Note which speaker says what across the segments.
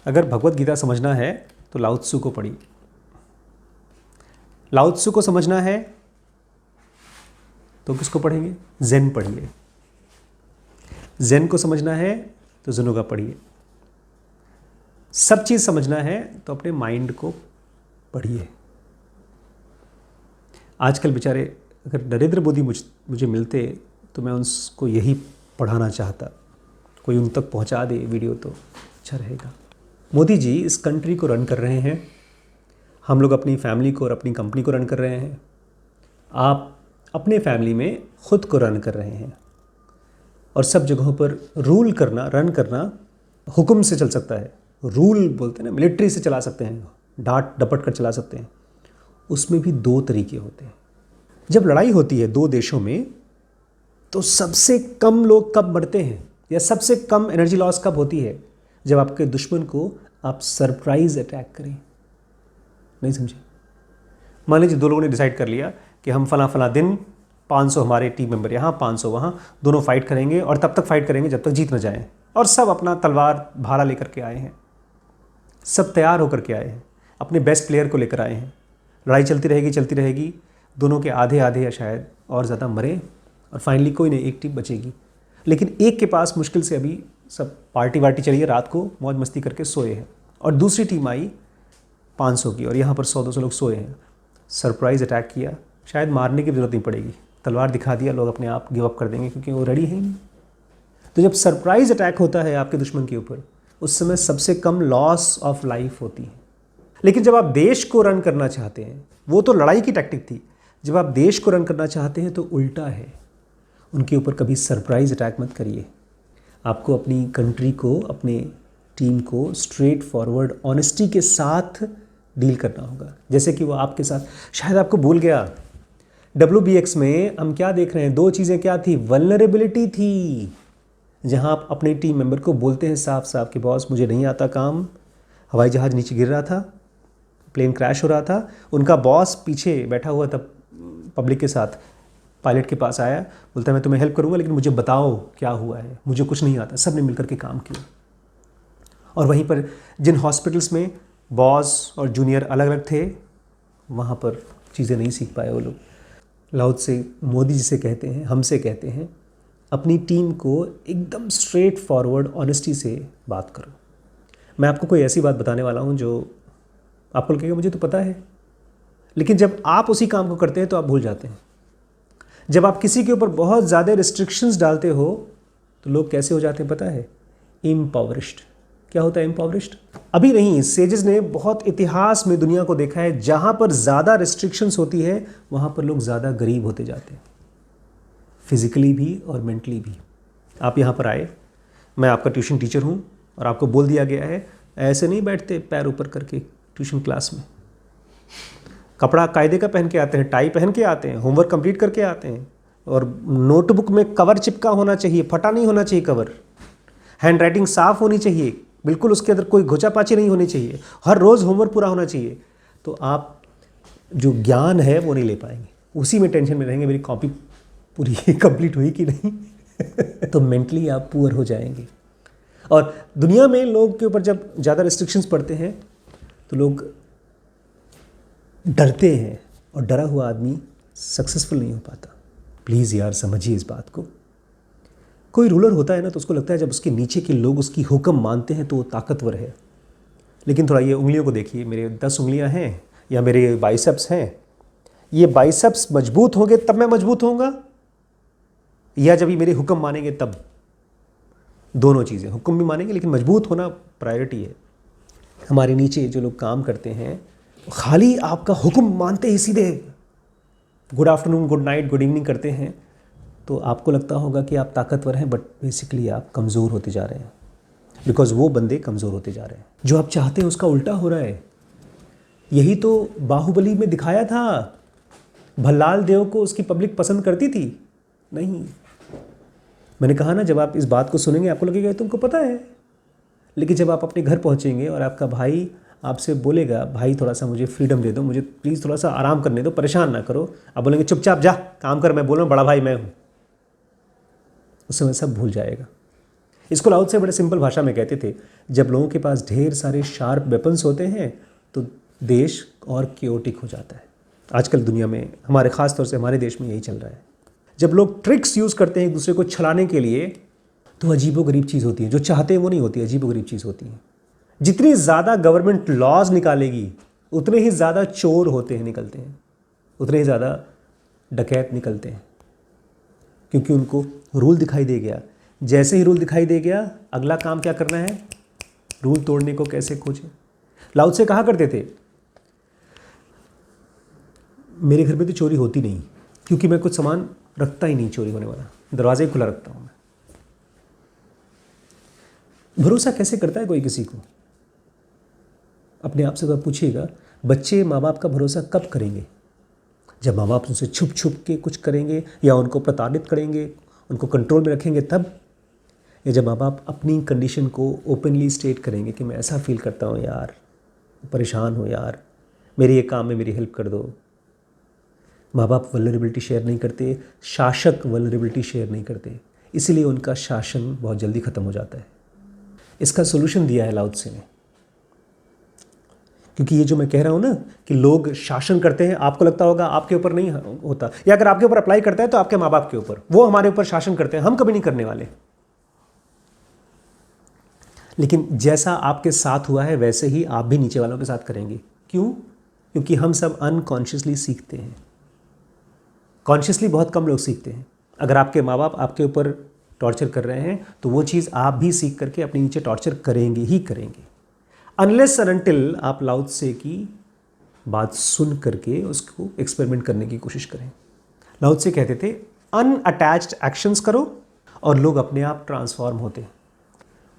Speaker 1: अगर भगवत गीता समझना है तो लाओ त्सु को पढ़िए। लाओ त्सु को समझना है तो किसको पढ़ेंगे? ज़ेन पढ़िए। ज़ेन को समझना है तो ज़ुनुगा पढ़िए। सब चीज़ समझना है तो अपने माइंड को पढ़िए। आजकल बेचारे अगर नरेंद्र मोदी मुझे मिलते तो मैं उनको यही पढ़ाना चाहता। कोई उन तक पहुंचा दे वीडियो तो अच्छा रहेगा। मोदी जी इस कंट्री को रन कर रहे हैं, हम लोग अपनी फैमिली को और अपनी कंपनी को रन कर रहे हैं। आप अपने फैमिली में खुद को रन कर रहे हैं और सब जगहों पर रूल करना, रन करना हुक्म से चल सकता है। रूल बोलते हैं ना, मिलिट्री से चला सकते हैं, डांट डपट कर चला सकते हैं। उसमें भी दो तरीके होते हैं। जब लड़ाई होती है दो देशों में तो सबसे कम लोग कब मरते हैं या सबसे कम एनर्जी लॉस कब होती है? जब आपके दुश्मन को आप सरप्राइज अटैक करें। नहीं समझे? मान लीजिए दो लोगों ने डिसाइड कर लिया कि हम फला फला दिन 500 हमारे टीम मेंबर यहाँ, 500 वहाँ, दोनों फाइट करेंगे और तब तक फाइट करेंगे जब तक जीत न जाएं। और सब अपना तलवार भाला लेकर के आए हैं, सब तैयार होकर के आए हैं, अपने बेस्ट प्लेयर को लेकर आए हैं। लड़ाई चलती रहेगी, दोनों के आधे आधे या शायद और ज़्यादा मरे और फाइनली कोई नहीं, एक टीम बचेगी। लेकिन एक के पास मुश्किल से अभी सब पार्टी वार्टी चली है, रात को मौज मस्ती करके सोए हैं, और दूसरी टीम आई 500 की और यहाँ पर 100-200 लोग सोए हैं। सरप्राइज़ अटैक किया, शायद मारने की ज़रूरत नहीं पड़ेगी, तलवार दिखा दिया, लोग अपने आप गिव अप कर देंगे क्योंकि वो रेडी है नहीं। तो जब सरप्राइज़ अटैक होता है आपके दुश्मन के ऊपर, उस समय सबसे कम लॉस ऑफ लाइफ होती है। लेकिन जब आप देश को रन करना चाहते हैं, वो तो लड़ाई की टैक्टिक थी, जब आप देश को रन करना चाहते हैं तो उल्टा है। उनके ऊपर कभी सरप्राइज़ अटैक मत करिए। आपको अपनी कंट्री को, अपने टीम को स्ट्रेट फॉरवर्ड ऑनेस्टी के साथ डील करना होगा, जैसे कि वो आपके साथ। शायद आपको भूल गया, WBX में हम क्या देख रहे हैं? दो चीज़ें क्या थी? वल्नरेबिलिटी थी, जहां आप अपने टीम मेंबर को बोलते हैं साफ साफ कि बॉस मुझे नहीं आता काम। हवाई जहाज़ नीचे गिर रहा था, प्लेन क्रैश हो रहा था, उनका बॉस पीछे बैठा हुआ था पब्लिक के साथ, पायलट के पास आया, बोलता है मैं तुम्हें हेल्प करूंगा लेकिन मुझे बताओ क्या हुआ है, मुझे कुछ नहीं आता। सब ने मिलकर के काम किया। और वहीं पर जिन हॉस्पिटल्स में बॉस और जूनियर अलग अलग थे, वहाँ पर चीज़ें नहीं सीख पाए वो लोग। लाओ त्से मोदी जी से कहते हैं, हमसे कहते हैं, अपनी टीम को एकदम स्ट्रेट फॉरवर्ड ऑनेस्टी से बात करो। मैं आपको कोई ऐसी बात बताने वाला हूँ जो आपको लगेगा मुझे तो पता है, लेकिन जब आप उसी काम को करते हैं तो आप भूल जाते हैं। जब आप किसी के ऊपर बहुत ज़्यादा रिस्ट्रिक्शंस डालते हो तो लोग कैसे हो जाते हैं पता है? इम्पावरिश्ड। क्या होता है इम्पावरिश्ड? अभी नहीं, सेजेस ने बहुत इतिहास में दुनिया को देखा है, जहाँ पर ज़्यादा रिस्ट्रिक्शंस होती है वहाँ पर लोग ज़्यादा गरीब होते जाते हैं, फिजिकली भी और मेंटली भी। आप यहाँ पर आए, मैं आपका ट्यूशन टीचर हूँ और आपको बोल दिया गया है ऐसे नहीं बैठते पैर ऊपर करके ट्यूशन क्लास में। कपड़ा कायदे का पहन के आते हैं, टाई पहन के आते हैं, होमवर्क कंप्लीट करके आते हैं, और नोटबुक में कवर चिपका होना चाहिए, फटा नहीं होना चाहिए कवर, हैंड राइटिंग साफ़ होनी चाहिए, बिल्कुल उसके अंदर कोई घोचापाची नहीं होनी चाहिए, हर रोज़ होमवर्क पूरा होना चाहिए। तो आप जो ज्ञान है वो नहीं ले पाएंगे, उसी में टेंशन में रहेंगे मेरी कॉपी पूरी कंप्लीट हुई कि नहीं। तो मेंटली आप पुअर हो जाएंगे। और दुनिया में लोग के ऊपर जब ज़्यादा रिस्ट्रिक्शंस पड़ते हैं तो लोग डरते हैं, और डरा हुआ आदमी सक्सेसफुल नहीं हो पाता। प्लीज़ यार समझिए इस बात को। कोई रूलर होता है ना तो उसको लगता है जब उसके नीचे के लोग उसकी हुक्म मानते हैं तो वो ताकतवर है। लेकिन थोड़ा ये उंगलियों को देखिए, मेरे 10 उंगलियां हैं या मेरे बाइसेप्स हैं, ये बाइसेप्स मजबूत होंगे तब मैं मजबूत होऊंगा, या जब ये मेरे हुक्म मानेंगे तब? दोनों चीज़ें, हुक्म भी मानेंगे लेकिन मजबूत होना प्रायोरिटी है। हमारे नीचे जो लोग काम करते हैं खाली आपका हुक्म मानते ही सीधे good afternoon, good night, good evening करते हैं, तो आपको लगता होगा कि आप ताकतवर हैं, बट बेसिकली आप कमज़ोर होते जा रहे हैं, बिकॉज वो बंदे कमज़ोर होते जा रहे हैं। जो आप चाहते हैं उसका उल्टा हो रहा है। यही तो बाहुबली में दिखाया था। भल्लाल देव को उसकी पब्लिक पसंद करती थी नहीं। मैंने कहा ना, जब आप इस बात को सुनेंगे आपको लगेगा तुमको पता है, लेकिन जब आप अपने घर पहुंचेंगे और आपका भाई आपसे बोलेगा भाई थोड़ा सा मुझे फ्रीडम दे दो, मुझे प्लीज़ थोड़ा सा आराम करने दो, परेशान ना करो, आप बोलेंगे चुपचाप जा काम कर, मैं बोल रहा हूँ बड़ा भाई मैं हूँ। उस समय सब भूल जाएगा। इसको लाओ से बड़े सिंपल भाषा में कहते थे, जब लोगों के पास ढेर सारे शार्प वेपन्स होते हैं तो देश और क्योटिक हो जाता है। आजकल दुनिया में हमारे ख़ास तौर से हमारे देश में यही चल रहा है। जब लोग ट्रिक्स यूज़ करते हैं एक दूसरे को छलाने के लिए तो अजीबोगरीब चीज़ होती है, जो चाहते हैं वो नहीं होती, अजीबोगरीब चीज़ होती है। जितनी ज़्यादा गवर्नमेंट लॉज निकालेगी उतने ही ज़्यादा चोर होते हैं, निकलते हैं, उतने ही ज़्यादा डकैत निकलते हैं, क्योंकि उनको रूल दिखाई दे गया। जैसे ही रूल दिखाई दे गया अगला काम क्या करना है, रूल तोड़ने को कैसे खोजें। लाओ से कहा करते थे, मेरे घर में तो चोरी होती नहीं, क्योंकि मैं कुछ सामान रखता ही नहीं चोरी होने वाला, दरवाज़ा ही खुला रखता हूँ मैं। भरोसा कैसे करता है कोई किसी को? अपने आप से तो पूछिएगा, बच्चे माँ बाप का भरोसा कब करेंगे? जब माँ बाप उनसे छुप छुप के कुछ करेंगे या उनको प्रताड़ित करेंगे, उनको कंट्रोल में रखेंगे तब, या जब माँ बाप अपनी कंडीशन को ओपनली स्टेट करेंगे कि मैं ऐसा फील करता हूँ यार, परेशान हूँ यार, मेरे ये काम में मेरी हेल्प कर दो। माँ बाप वल्नरेबिलिटी शेयर नहीं करते, शासक वल्नरेबिलिटी शेयर नहीं करते, इसीलिए उनका शासन बहुत जल्दी ख़त्म हो जाता है। इसका सोल्यूशन दिया है लाओ त्से ने, क्योंकि ये जो मैं कह रहा हूँ ना कि लोग शासन करते हैं, आपको लगता होगा आपके ऊपर नहीं होता, या अगर आपके ऊपर अप्लाई करता है तो आपके माँ बाप के ऊपर, वो हमारे ऊपर शासन करते हैं, हम कभी नहीं करने वाले। लेकिन जैसा आपके साथ हुआ है वैसे ही आप भी नीचे वालों के साथ करेंगे। क्यों? क्योंकि हम सब अनकॉन्शियसली सीखते हैं, कॉन्शियसली बहुत कम लोग सीखते हैं। अगर आपके माँ बाप आपके ऊपर टॉर्चर कर रहे हैं तो वो चीज़ आप भी सीख करके अपने नीचे टॉर्चर करेंगे ही करेंगे, अनलेस एंड अनटिल आप लाओ त्से की बात सुन करके उसको एक्सपेरिमेंट करने की कोशिश करें। लाओ त्से कहते थे अनअटैच्ड एक्शंस करो और लोग अपने आप ट्रांसफॉर्म होते हैं।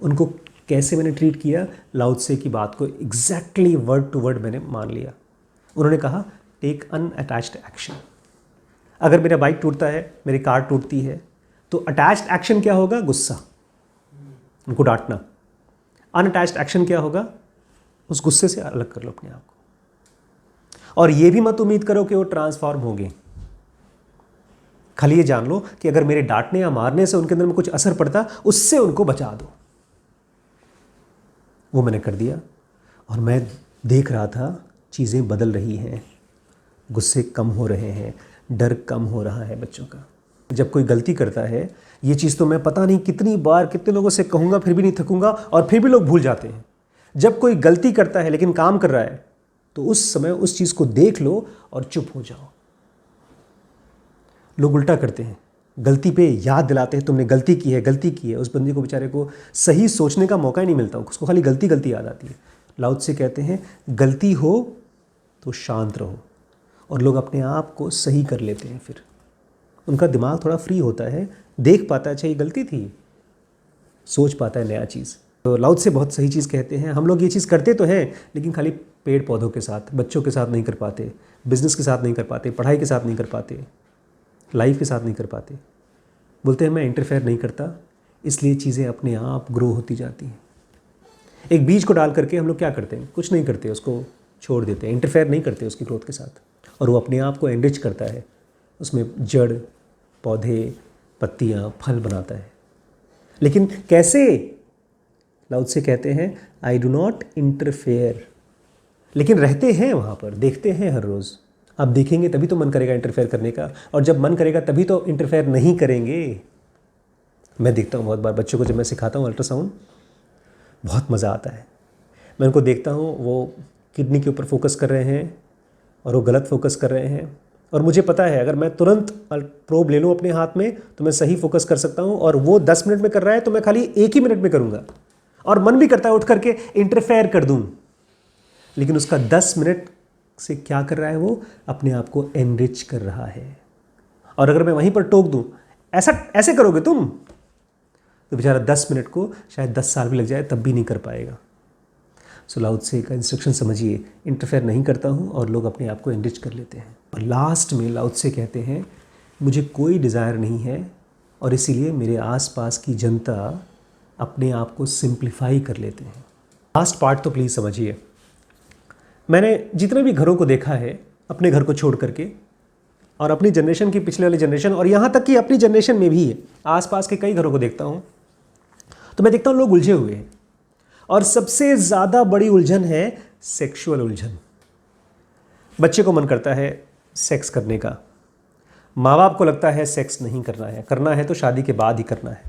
Speaker 1: उनको कैसे मैंने ट्रीट किया, लाओ त्से की बात को एग्जैक्टली वर्ड टू वर्ड मैंने मान लिया। उन्होंने कहा टेक अनअटैच्ड एक्शन। अगर मेरा बाइक टूटता है, मेरी कार टूटती है, तो अटैच्ड एक्शन क्या होगा? गुस्सा, उनको डांटना। अनअटैच्ड एक्शन क्या होगा? उस गुस्से से अलग कर लो अपने आप को, और ये भी मत उम्मीद करो कि वो ट्रांसफॉर्म होंगे। खाली ये जान लो कि अगर मेरे डांटने या मारने से उनके अंदर में कुछ असर पड़ता, उससे उनको बचा दो। वो मैंने कर दिया और मैं देख रहा था चीज़ें बदल रही हैं, गुस्से कम हो रहे हैं, डर कम हो रहा है बच्चों का। जब कोई गलती करता है, ये चीज़ तो मैं पता नहीं कितनी बार कितने लोगों से कहूँगा फिर भी नहीं थकूँगा, और फिर भी लोग भूल जाते हैं। जब कोई गलती करता है लेकिन काम कर रहा है, तो उस समय उस चीज़ को देख लो और चुप हो जाओ। लोग उल्टा करते हैं, गलती पे याद दिलाते हैं तुमने गलती की है, गलती की है। उस बंदे को बेचारे को सही सोचने का मौका ही नहीं मिलता, उसको खाली गलती गलती याद आती है। लाओ त्से कहते हैं गलती हो तो शांत रहो, और लोग अपने आप को सही कर लेते हैं। फिर उनका दिमाग थोड़ा फ्री होता है, देख पाता है अच्छा ये गलती थी, सोच पाता है नया चीज़। तो लाओ त्से बहुत सही चीज़ कहते हैं। हम लोग ये चीज़ करते तो हैं, लेकिन खाली पेड़ पौधों के साथ, बच्चों के साथ नहीं कर पाते, बिजनेस के साथ नहीं कर पाते, पढ़ाई के साथ नहीं कर पाते, लाइफ के साथ नहीं कर पाते। बोलते हैं मैं इंटरफेयर नहीं करता, इसलिए चीज़ें अपने आप ग्रो होती जाती हैं। एक बीज को डाल करके हम लोग क्या करते हैं? कुछ नहीं करते, उसको छोड़ देते हैं, इंटरफेयर नहीं करते उसकी ग्रोथ के साथ, और वो अपने आप को एनरिच करता है, उसमें जड़, पौधे, पत्तियाँ, फल बनाता है। लेकिन कैसे? लाओ त्से कहते हैं आई डू नॉट इंटरफेयर। लेकिन रहते हैं वहाँ पर, देखते हैं हर रोज़। आप देखेंगे तभी तो मन करेगा इंटरफेयर करने का, और जब मन करेगा तभी तो इंटरफेयर नहीं करेंगे। मैं देखता हूँ बहुत बार बच्चों को, जब मैं सिखाता हूँ अल्ट्रासाउंड, बहुत मज़ा आता है। मैं उनको देखता हूँ वो किडनी के ऊपर फोकस कर रहे हैं और वो गलत फोकस कर रहे हैं, और मुझे पता है अगर मैं तुरंत प्रोब ले लूँ अपने हाथ में तो मैं सही फोकस कर सकता हूँ, और वो 10 मिनट में कर रहा है तो मैं खाली 1 ही मिनट में करूँगा। और मन भी करता है उठ करके इंटरफेयर कर दूँ, लेकिन उसका 10 मिनट से क्या कर रहा है? वो अपने आप को एनरिच कर रहा है। और अगर मैं वहीं पर टोक दूँ ऐसे करोगे तुम, तो बेचारा 10 मिनट को शायद 10 साल भी लग जाए तब भी नहीं कर पाएगा। सो लाओ त्से का इंस्ट्रक्शन समझिए, इंटरफेयर नहीं करता हूँ और लोग अपने आप को एनरिच कर लेते हैं। और लास्ट में लाओ त्से कहते हैं मुझे कोई डिज़ायर नहीं है, और इसीलिए मेरे आसपास की जनता अपने आप को सिंप्लीफाई कर लेते हैं। लास्ट पार्ट तो प्लीज़ समझिए। मैंने जितने भी घरों को देखा है अपने घर को छोड़ करके, और अपनी जनरेशन की पिछले वाली जनरेशन, और यहाँ तक कि अपनी जनरेशन में भी है, आसपास के कई घरों को देखता हूँ, तो मैं देखता हूँ लोग उलझे हुए हैं, और सबसे ज़्यादा बड़ी उलझन है सेक्सुअल उलझन। बच्चे को मन करता है सेक्स करने का, माँ बाप को लगता है सेक्स नहीं करना है तो शादी के बाद ही करना है।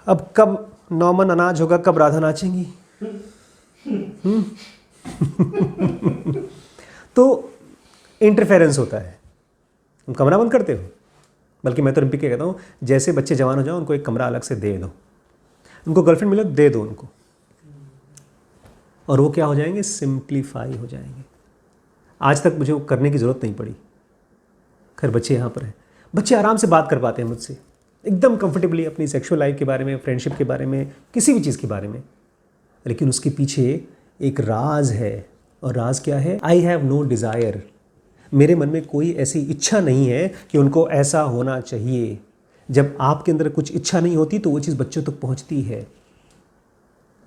Speaker 1: अब कब नौमन अनाज होगा, कब राधा नाचेंगी? तो इंटरफेरेंस होता है। तुम कमरा बंद करते हो, बल्कि मैं तो रिपीट कहता हूँ, जैसे बच्चे जवान हो जाओ उनको एक कमरा अलग से दे दो, उनको गर्लफ्रेंड मिले दे दो उनको, और वो क्या हो जाएंगे, सिंप्लीफाई हो जाएंगे। आज तक मुझे वो करने की ज़रूरत नहीं पड़ी। खैर बच्चे यहाँ पर हैं, बच्चे आराम से बात कर पाते हैं मुझसे एकदम कंफर्टेबली अपनी सेक्सुअल लाइफ के बारे में, फ्रेंडशिप के बारे में, किसी भी चीज़ के बारे में। लेकिन उसके पीछे एक राज है, और राज क्या है? I have no desire. मेरे मन में कोई ऐसी इच्छा नहीं है कि उनको ऐसा होना चाहिए। जब आपके अंदर कुछ इच्छा नहीं होती तो वो चीज़ बच्चों तक पहुँचती है।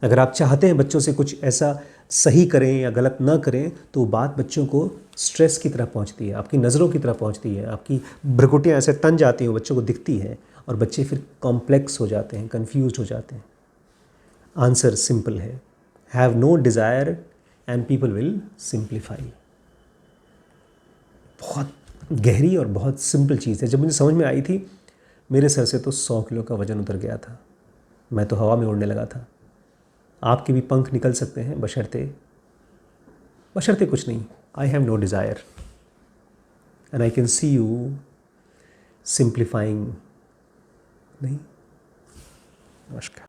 Speaker 1: अगर आप चाहते हैं बच्चों से कुछ ऐसा सही करें या गलत ना करें, तो बात बच्चों को स्ट्रेस की तरह पहुंचती है, आपकी नज़रों की तरह पहुंचती है, आपकी भ्रुकुटियाँ ऐसे तन जाती हैं, बच्चों को दिखती है, और बच्चे फिर कॉम्प्लेक्स हो जाते हैं, कंफ्यूज हो जाते हैं। आंसर सिंपल है, have no desire and people will simplify. बहुत गहरी और बहुत सिंपल चीज़ है। जब मुझे समझ में आई थी, मेरे सर से तो 100 किलो का वज़न उतर गया था, मैं तो हवा में उड़ने लगा था। आपके भी पंख निकल सकते हैं, बशर्ते कुछ नहीं। I have no desire and I can see you simplifying. नहीं, नमस्कार।